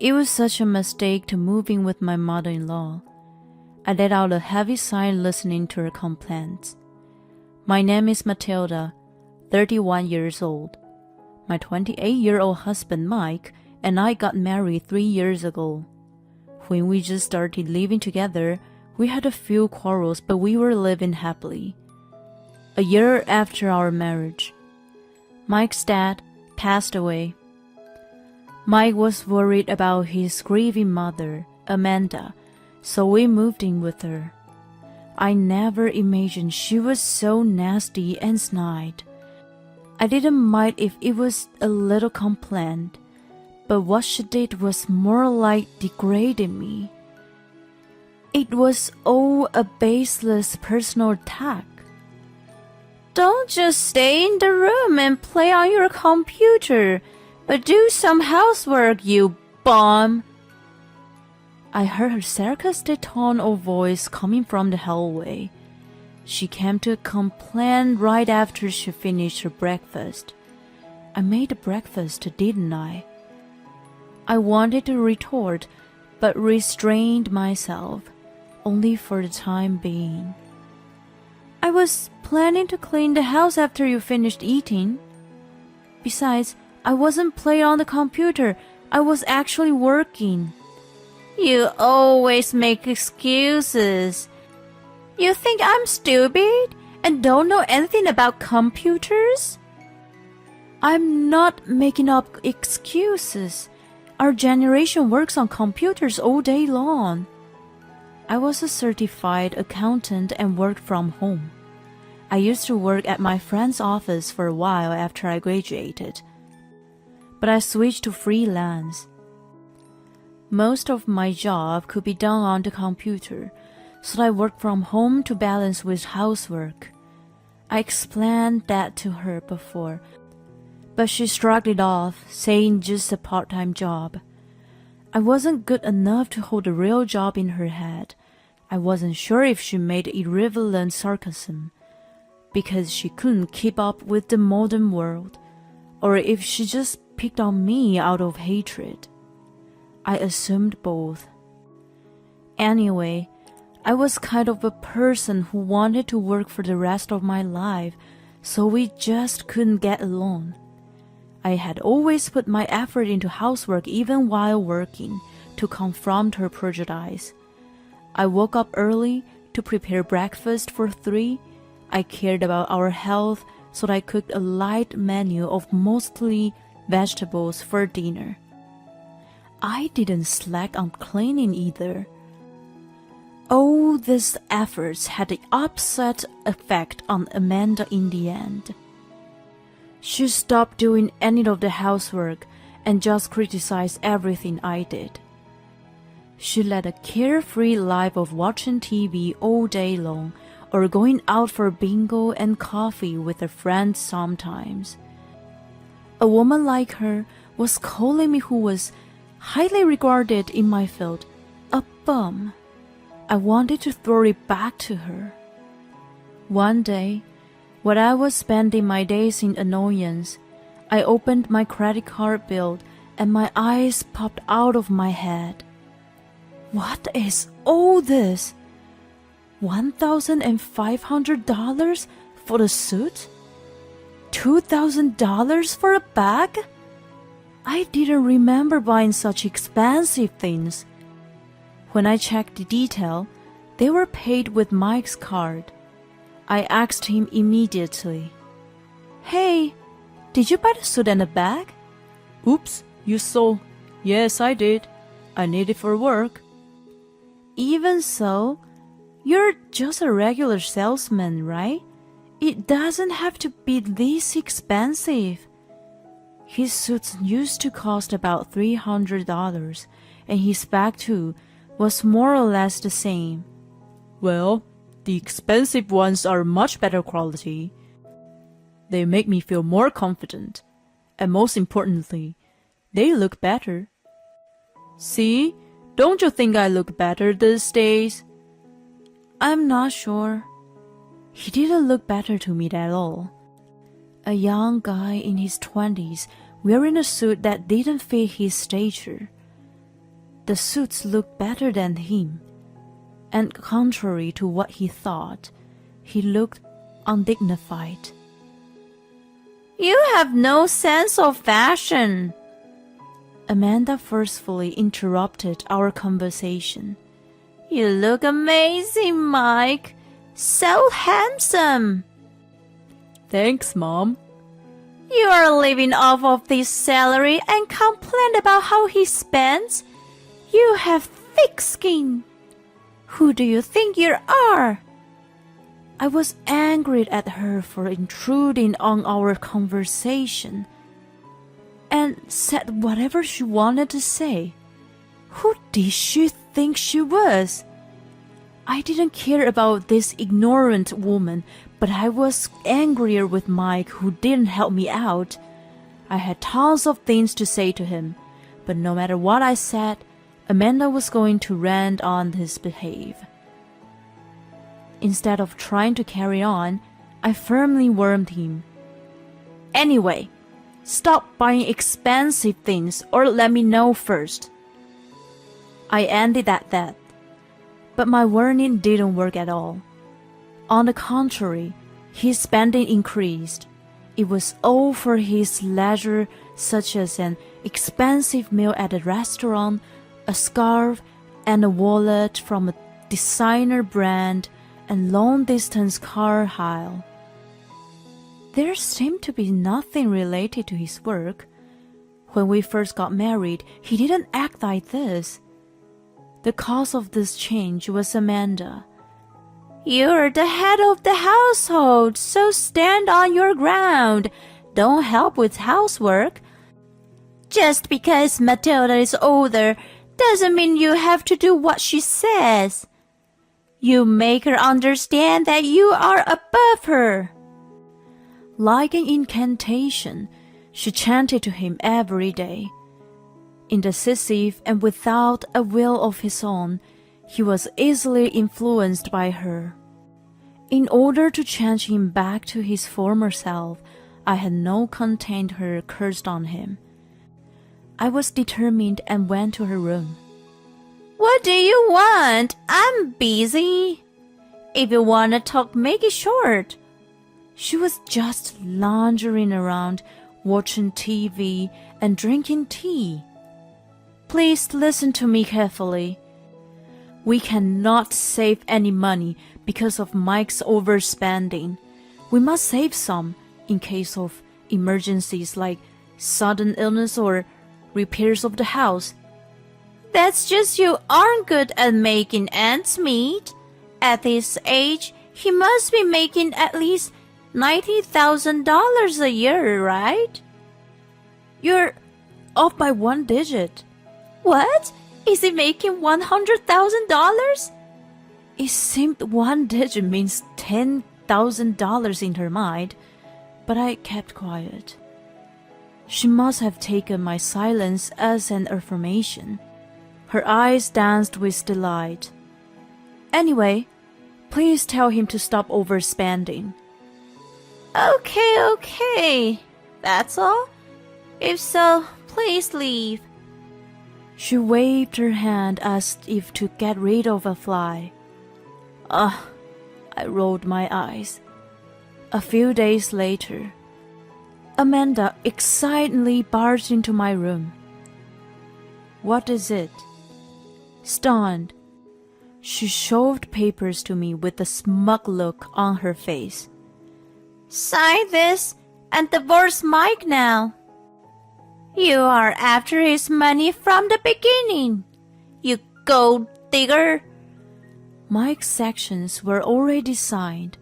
It was such a mistake to move in with my mother-in-law. I let out a heavy sigh listening to her complaints. My name is Matilda, 31 years old. My 28-year-old husband Mike and I got married 3 years ago. When we just started living together, we had a few quarrels, but we were living happily. A year after our marriage, Mike's dad passed away. Mike was worried about his grieving mother, Amanda, so we moved in with her. I never imagined she was so nasty and snide. I didn't mind if it was a little complaint, but what she did was more like degrading me. It was all a baseless personal attack. Don't just stay in the room and play on your computer, but do some housework, you bum. I heard her sarcastic tone of voice coming from the hallway. She came to a complaint right after she finished her breakfast. I made breakfast, didn't I? I wanted to retort, but restrained myself, only for the time being. I was planning to clean the house after you finished eating. Besides, I wasn't playing on the computer. I was actually working. You always make excuses. You think I'm stupid and don't know anything about computers? I'm not making up excuses. Our generation works on computers all day long. I was a certified accountant and worked from home. I used to work at my friend's office for a while after I graduated, but I switched to freelance. Most of my job could be done on the computer, so I worked from home to balance with housework. I explained that to her before, but she shrugged it off, saying just a part-time job. I wasn't good enough to hold a real job in her head. I wasn't sure if she made irrelevant sarcasm because she couldn't keep up with the modern world, or if she just picked on me out of hatred. I assumed both. Anyway, I was kind of a person who wanted to work for the rest of my life, so we just couldn't get along. I had always put my effort into housework even while working to confront her prejudice. I woke up early to prepare breakfast for 3. I cared about our health, so I cooked a light menu of mostly vegetables for dinner. I didn't slack on cleaning either. All these efforts had the opposite effect on Amanda in the end. She stopped doing any of the housework and just criticized everything I did. She led a carefree life of watching TV all day long or going out for bingo and coffee with her friends sometimes. A woman like her was calling me, who was highly regarded in my field, a bum. I wanted to throw it back to her. One day, while I was spending my days in annoyance, I opened my credit card bill and my eyes popped out of my head. What is all this? $1,500 for the suit? $2,000 for a bag? I didn't remember buying such expensive things. When I checked the detail, they were paid with Mike's card. I asked him immediately, "Hey, did you buy the suit and a bag?" "Oops, you saw." "Yes, I did. I need it for work." "Even so, you're just a regular salesman, right? It doesn't have to be this expensive." His suits used to cost about $300, and his bag too was more or less the same. "Well, the expensive ones are much better quality. They make me feel more confident, and most importantly, they look better." "See? Don't you think I look better these days?" "I'm not sure." He didn't look better to me at all. A young guy in his 20s wearing a suit that didn't fit his stature. The suits looked better than him, and contrary to what he thought, he looked undignified. "You have no sense of fashion," Amanda forcefully interrupted our conversation. "You look amazing, Mike. So handsome." "Thanks, Mom." "You are living off of this salary and complain about how he spends? You have thick skin. Who do you think you are?" I was angry at her for intruding on our conversation and said whatever she wanted to say. Who did she think she was? I didn't care about this ignorant woman, but I was angrier with Mike, who didn't help me out. I had tons of things to say to him, but no matter what I said, Amanda was going to rant on his behalf. Instead of trying to carry on, I firmly warned him. "Anyway, stop buying expensive things or let me know first." I ended at that, but my warning didn't work at all. On the contrary, his spending increased. It was all for his leisure, such as an expensive meal at a restaurant, a scarf, and a wallet from a designer brand, and long-distance car hire. There seemed to be nothing related to his work. When we first got married, he didn't act like this. The cause of this change was Amanda. "You're the head of the household, so stand on your ground. Don't help with housework. Just because Matilda is older doesn't mean you have to do what she says. You make her understand that you are above her." Like an incantation, she chanted to him every day. Indecisive and without a will of his own, he was easily influenced by her. In order to change him back to his former self, I had no content her cursed on him. I was determined and went to her room. "What do you want? I'm busy. If you want to talk, make it short." She was just lounging around, watching TV and drinking tea. "Please listen to me carefully. We cannot save any money because of Mike's overspending. We must save some in case of emergencies like sudden illness or repairs of the house." "That's just you aren't good at making ends meet. At this age, he must be making at least $90,000 a year, right?" "You're off by one digit." "What? Is he making $100,000? It seemed one digit means $10,000 in her mind, but I kept quiet. She must have taken my silence as an affirmation. Her eyes danced with delight. "Anyway, please tell him to stop overspending." Okay. That's all? If so, please leave." She waved her hand as if to get rid of a fly. I rolled my eyes. A few days later, Amanda excitedly barged into my room. "What is it?" Stunned, she shoved papers to me with a smug look on her face. "Sign this and divorce Mike now. You are after his money from the beginning, you gold digger." Mike's sections were already signed.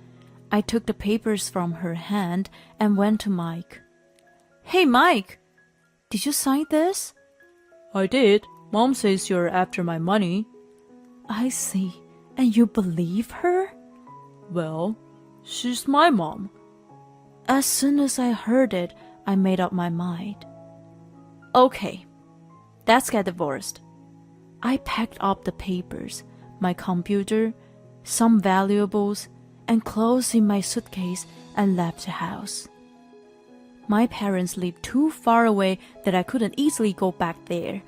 I took the papers from her hand and went to Mike. "Hey, Mike, did you sign this?" "I did. Mom says you're after my money." "I see. And you believe her?" "Well, she's my mom." As soon as I heard it, I made up my mind. "Okay, let's get divorced." I packed up the papers, my computer, some valuables, and clothes in my suitcase and left the house. My parents lived too far away that I couldn't easily go back there.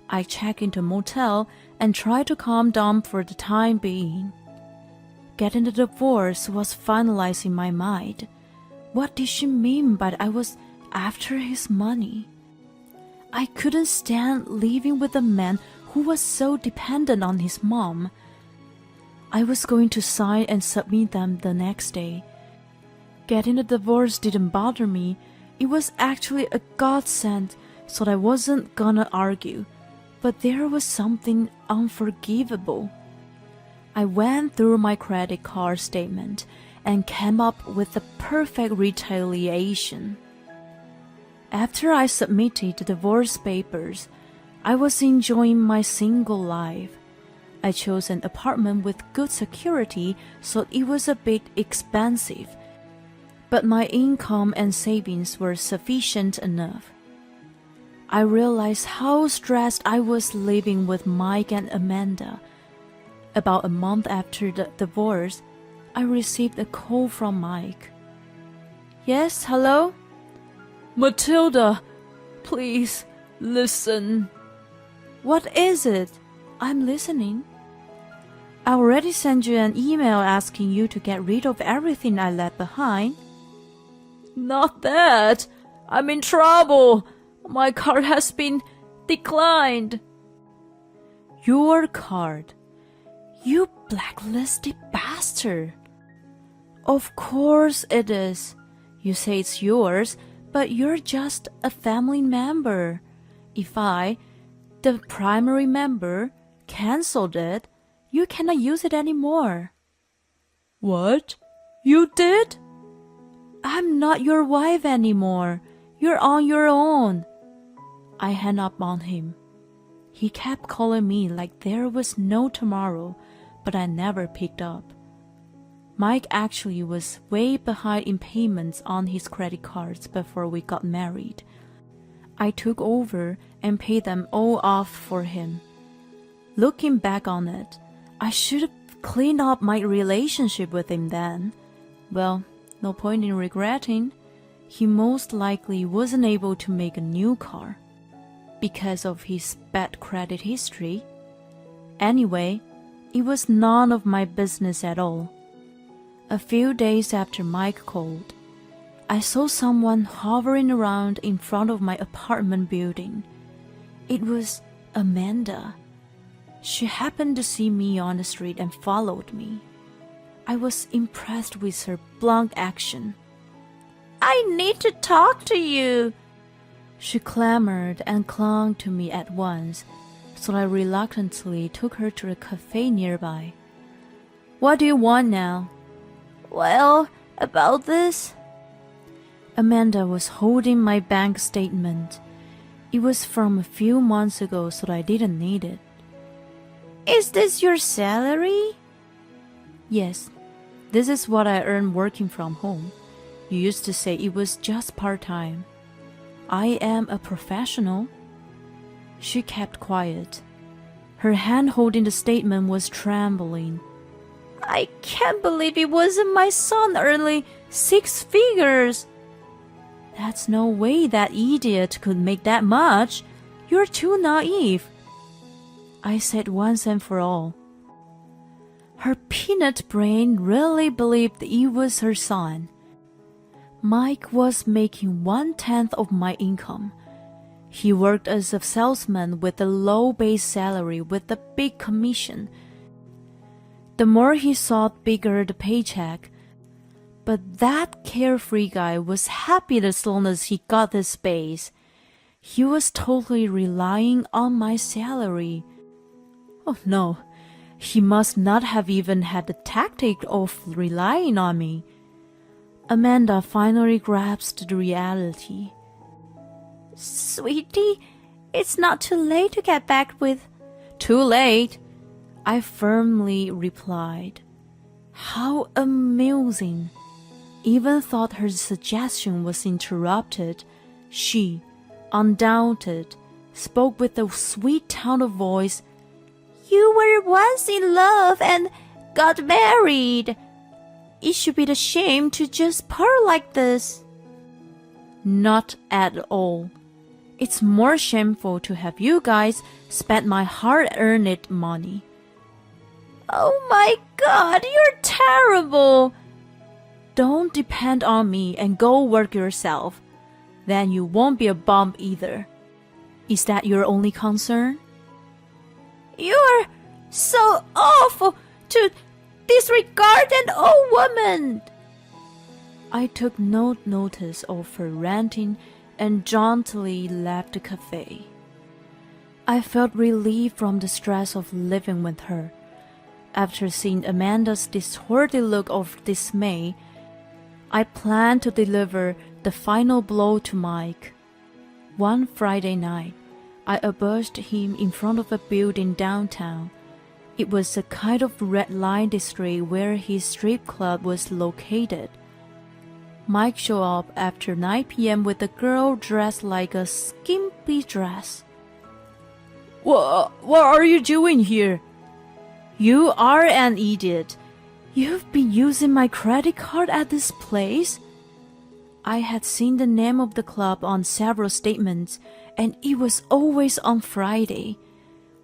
I checked into a motel and tried to calm down for the time being. Getting the divorce was finalized in my mind. What did she mean by I was after his money? I couldn't stand living with a man who was so dependent on his mom. I was going to sign and submit them the next day. Getting the divorce didn't bother me. It was actually a godsend, so I wasn't gonna argue. But there was something unforgivable. I went through my credit card statement and came up with the perfect retaliation. After I submitted the divorce papers, I was enjoying my single life. I chose an apartment with good security, so it was a bit expensive, but my income and savings were sufficient enough. I realized how stressed I was living with Mike and Amanda. About a month after the divorce, I received a call from Mike. Yes, hello? Matilda, please, listen. What is it? I'm listening. I already sent you an email asking you to get rid of everything I left behind. Not that. I'm in trouble. My card has been declined. Your card? You blacklisted bastard. Of course it is. You say it's yours, but you're just a family member. If I, the primary member, cancelled it, you cannot use it anymore. What? You did? I'm not your wife anymore. You're on your own. I hung up on him. He kept calling me like there was no tomorrow, but I never picked up. Mike actually was way behind in payments on his credit cards before we got married. I took over and paid them all off for him. Looking back on it, I should have cleaned up my relationship with him then. Well, no point in regretting. He most likely wasn't able to make a new car because of his bad credit history. Anyway, it was none of my business at all. A few days after Mike called, I saw someone hovering around in front of my apartment building. It was Amanda. She happened to see me on the street and followed me. I was impressed with her blunt action. I need to talk to you. She clamored and clung to me at once, so I reluctantly took her to a cafe nearby. What do you want now? Well, about this? Amanda was holding my bank statement. It was from a few months ago, so I didn't need it. Is this your salary? Yes, this is what I earn working from home. You used to say it was just part-time. I am a professional. She kept quiet. Her hand holding the statement was trembling. I can't believe it wasn't my son earning 6 figures. That's no way that idiot could make that much. You're too naive. I said once and for all. Her peanut brain really believed it was her son. Mike was making 1/10 of my income. He worked as a salesman with a low base salary with a big commission. The more he sought, bigger the paycheck. But that carefree guy was happy as long as he got the space. He was totally relying on my salary. Oh no, he must not have even had the tactic of relying on me. Amanda finally grasped the reality. Sweetie, it's not too late to get back with... Too late, I firmly replied. How amusing. Even thought her suggestion was interrupted. She, undaunted, spoke with a sweet tone of voice. You were once in love and got married. It should be the shame to just purr like this. Not at all. It's more shameful to have you guys spend my hard-earned money. Oh my God, you're terrible! Don't depend on me and go work yourself. Then you won't be a bum either. Is that your only concern? You're so awful to disregard an old woman. I took no notice of her ranting and jauntily left the cafe. I felt relief from the stress of living with her. After seeing Amanda's distorted look of dismay, I planned to deliver the final blow to Mike. One Friday night, I ambushed him in front of a building downtown. It was a kind of red light district where his strip club was located. Mike showed up after 9 p.m. with a girl dressed like a skimpy dress. What are you doing here? You are an idiot. You've been using my credit card at this place? I had seen the name of the club on several statements, and it was always on Friday.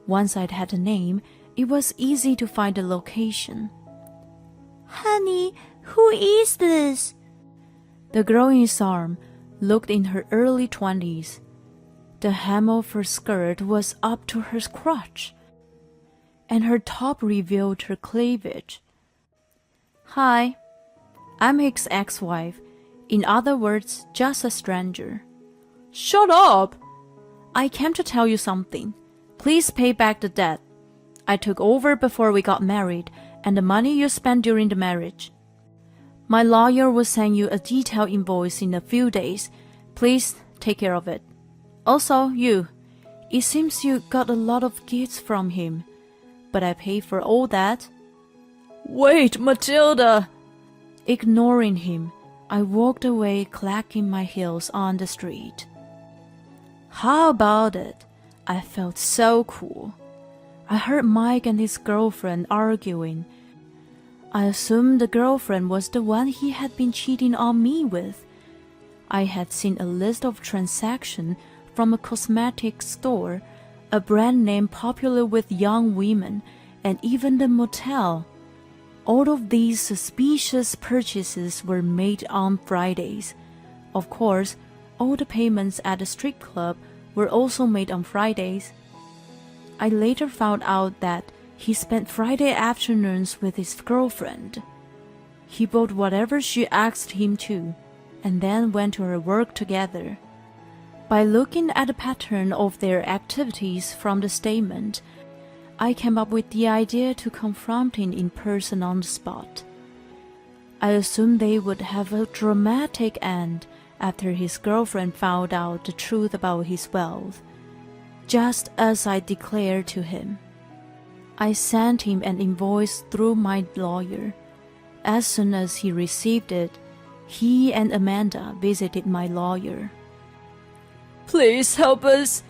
Once I'd had a name, it was easy to find the location. Honey, who is this? The girl in his arm looked in her early 20s. The hem of her skirt was up to her crotch, and her top revealed her cleavage. Hi, I'm his ex-wife. In other words, just a stranger. Shut up! I came to tell you something. Please pay back the debt. I took over before we got married, and the money you spent during the marriage. My lawyer will send you a detailed invoice in a few days. Please take care of it. Also, it seems you got a lot of gifts from him, but I paid for all that. Wait, Matilda! Ignoring him, I walked away clacking my heels on the street. How about it? I felt so cool. I heard Mike and his girlfriend arguing. I assumed the girlfriend was the one he had been cheating on me with. I had seen a list of transactions from a cosmetics store, a brand name popular with young women, and even the motel. All of these suspicious purchases were made on Fridays. Of course, all the payments at the strip club were also made on Fridays. I later found out that he spent Friday afternoons with his girlfriend. He bought whatever she asked him to, and then went to her work together. By looking at the pattern of their activities from the statement, I came up with the idea to confront him in person on the spot. I assumed they would have a dramatic end after his girlfriend found out the truth about his wealth, just as I declared to him. I sent him an invoice through my lawyer. As soon as he received it, he and Amanda visited my lawyer. Please help us.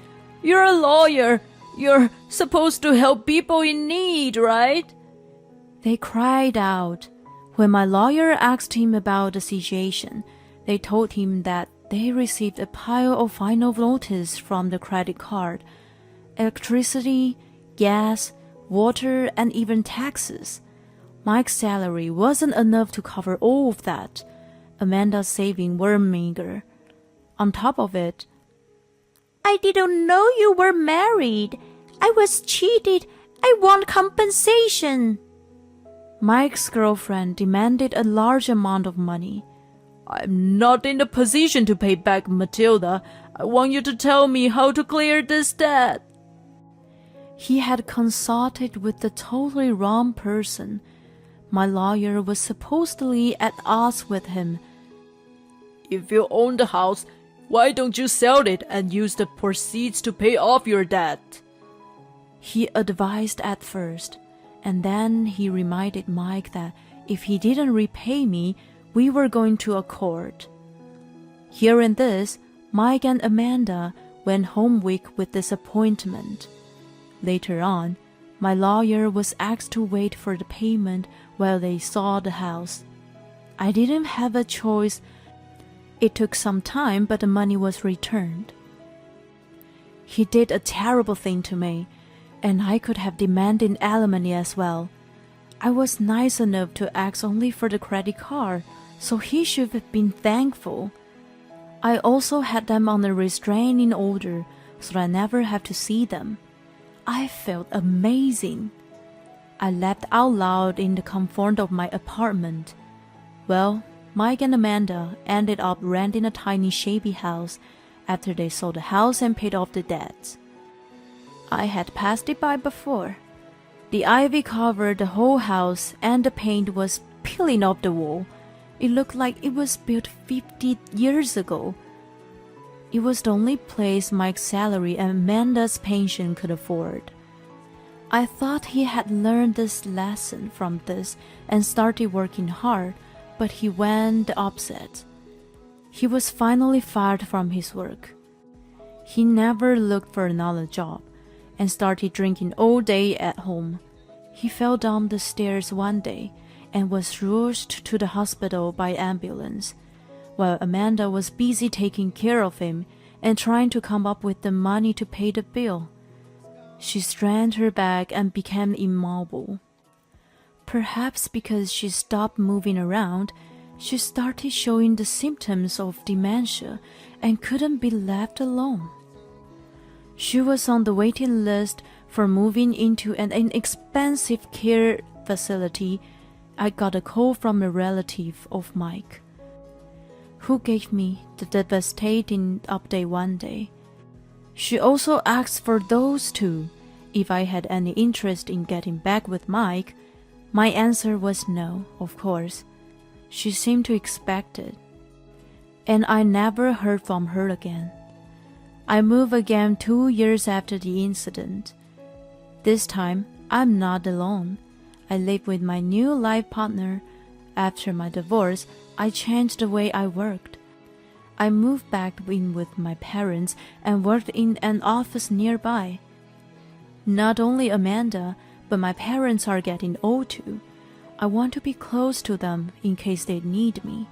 You're a lawyer. You're supposed to help people in need, right? They cried out. When my lawyer asked him about the situation, they told him that they received a pile of final notice from the credit card, electricity, gas, water, and even taxes. Mike's salary wasn't enough to cover all of that. Amanda's savings were meager. On top of it, I didn't know you were married. I was cheated. I want compensation. Mike's girlfriend demanded a large amount of money. I'm not in a position to pay back, Matilda. I want you to tell me how to clear this debt. He had consulted with the totally wrong person. My lawyer was supposedly at odds with him. If you own the house, why don't you sell it and use the proceeds to pay off your debt? He advised at first, and then he reminded Mike that if he didn't repay me, we were going to a court. Hearing this, Mike and Amanda went home weak with disappointment. Later on, my lawyer was asked to wait for the payment while they saw the house. I didn't have a choice. It took some time, but the money was returned. He did a terrible thing to me, and I could have demanded alimony as well. I was nice enough to ask only for the credit card, so he should have been thankful. I also had them on a restraining order, so I never have to see them. I felt amazing. I laughed out loud in the comfort of my apartment. Well, Mike and Amanda ended up renting a tiny shabby house after they sold the house and paid off the debts. I had passed it by before. The ivy covered the whole house and the paint was peeling off the wall. It looked like it was built 50 years ago. It was the only place Mike's salary and Amanda's pension could afford. I thought he had learned this lesson from this and started working hard, but he went the opposite. He was finally fired from his work. He never looked for another job and started drinking all day at home. He fell down the stairs one day and was rushed to the hospital by ambulance, while Amanda was busy taking care of him and trying to come up with the money to pay the bill. She strained her back and became immobile. Perhaps because she stopped moving around, she started showing the symptoms of dementia and couldn't be left alone. She was on the waiting list for moving into an inexpensive care facility. I got a call from a relative of Mike, who gave me the devastating update one day. She also asked for those two, if I had any interest in getting back with Mike. My answer was no, of course. She seemed to expect it, and I never heard from her again. I moved again 2 years after the incident. This time, I'm not alone. I live with my new life partner. After my divorce, I changed the way I worked. I moved back in with my parents and worked in an office nearby. Not only Amanda, but my parents are getting old too. I want to be close to them in case they need me.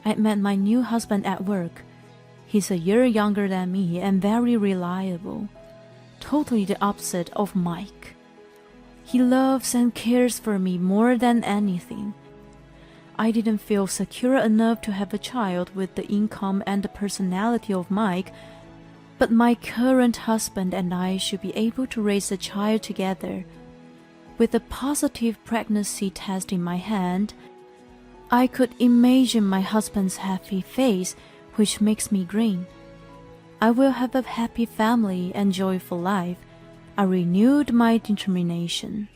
I met my new husband at work. He's a year younger than me and very reliable. Totally the opposite of Mike. He loves and cares for me more than anything. I didn't feel secure enough to have a child with the income and the personality of Mike, but my current husband and I should be able to raise a child together. With a positive pregnancy test in my hand, I could imagine my husband's happy face, which makes me grin. I will have a happy family and joyful life. I renewed my determination.